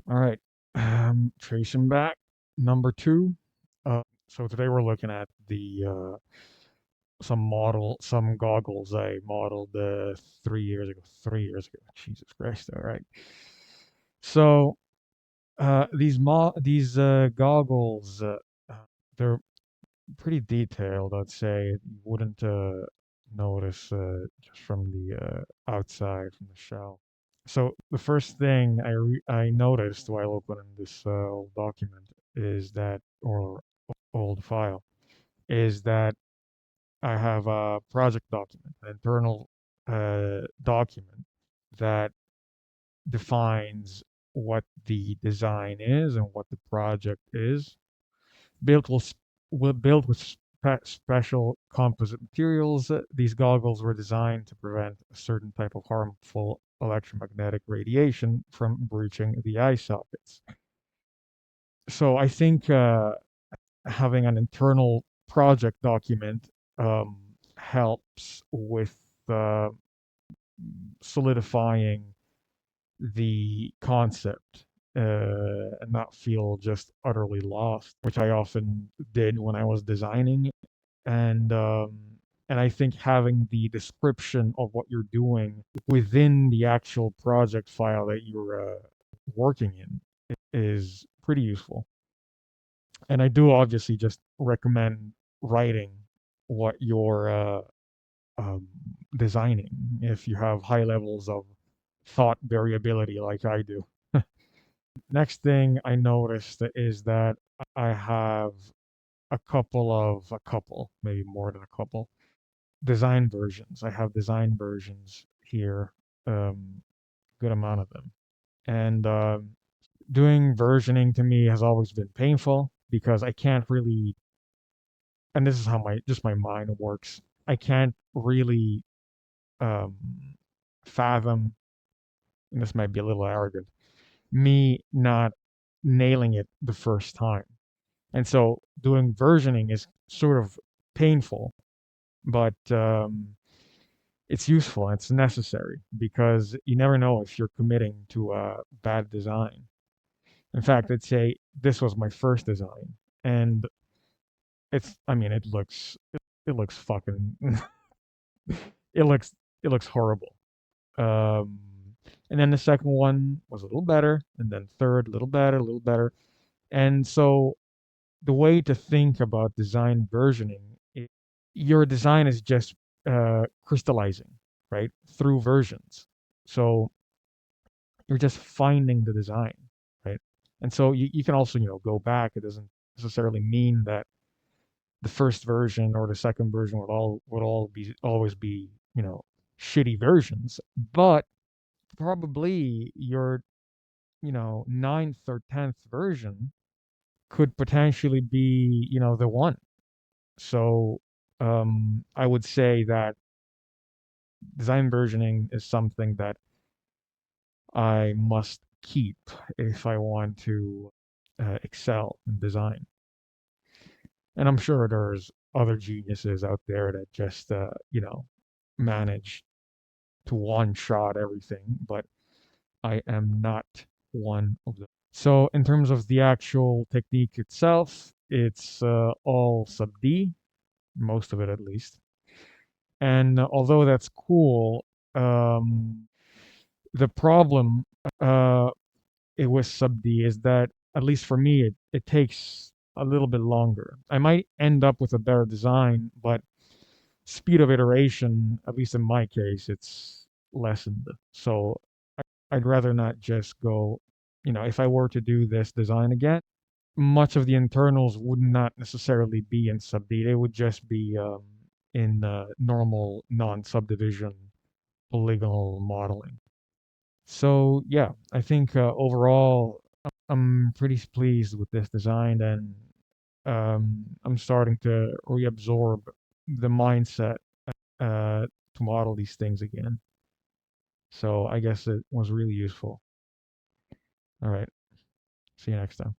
All right. Tracing back. Number two. So today we're looking at the some goggles I modeled 3 years ago. 3 years ago. Jesus Christ! All right. So these goggles, they're pretty detailed. I'd say you wouldn't notice just from the outside from the shell. So the first thing I noticed while opening this old document is that, or old file, is that I have a project document, an internal document that defines what the design is and what the project is. Built with built with special composite materials. These goggles were designed to prevent a certain type of harmful electromagnetic radiation from breaching the eye sockets. So I think having an internal project document um, helps with uh, solidifying the concept and not feel just utterly lost, which I often did when I was designing. And um, and I think having the description of what you're doing within the actual project file that you're working in is pretty useful. And I do obviously just recommend writing what you're um, designing if you have high levels of thought variability like I do. Next thing I noticed is that I have a couple, maybe more than a couple, design versions. I have design versions here, good amount of them. And doing versioning to me has always been painful because I can't really, and this is how my mind works. I can't really um, fathom, and this might be a little arrogant, me not nailing it the first time. And so doing versioning is sort of painful, but it's useful and it's necessary because you never know if you're committing to a bad design. In fact, I'd say this was my first design, and I mean, it looks fucking, it looks, it looks horrible. Um, and then the second one was a little better, and then third, a little better, a little better. And so the way to think about design versioning, your design is just crystallizing, right, through versions. So you're just finding the design, right? And so you can also, go back. It doesn't necessarily mean that the first version or the second version would all be always be, shitty versions, but probably your, ninth or 10th version could potentially be, the one. So I would say that design versioning is something that I must keep if I want to excel in design. And I'm sure there's other geniuses out there that just, manage to one shot everything, but I am not one of them. So, in terms of the actual technique itself, it's all sub D, most of it at least. And although that's cool, um, the problem uh, it with sub D is that, at least for me, it takes a little bit longer. I might end up with a better design, but speed of iteration, at least in my case, it's lessened. So I'd rather not just go, if I were to do this design again, much of the internals would not necessarily be in sub D. They would just be in normal non-subdivision polygonal modeling. So yeah, I think overall I'm pretty pleased with this design, and I'm starting to reabsorb the mindset to model these things again. So I guess it was really useful. All right, see you next time.